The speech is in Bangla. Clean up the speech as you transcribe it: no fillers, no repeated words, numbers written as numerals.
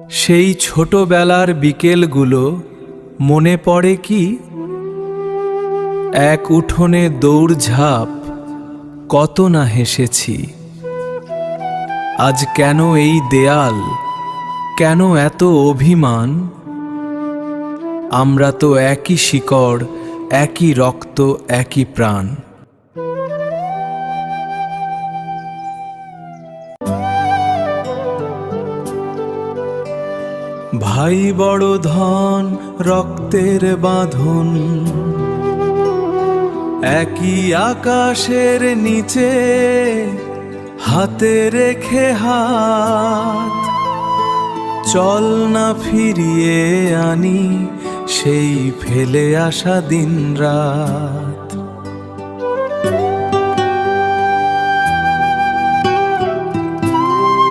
সেই ছোটবেলার বিকেলগুলো মনে পড়ে কি? এক উঠোনে দৌড়ঝাঁপ, কত না হেসেছি। আজ কেন এই দেয়াল, কেন এত অভিমান? আমরা তো একই শিকড়, একই রক্ত, একই প্রাণ। ভাই বড় ধন, রক্তের বাঁধন, একই আকাশের নিচে হাতে রেখে হাত। চল না ফিরিয়ে আনি সেই ফেলে আসা দিন রাত।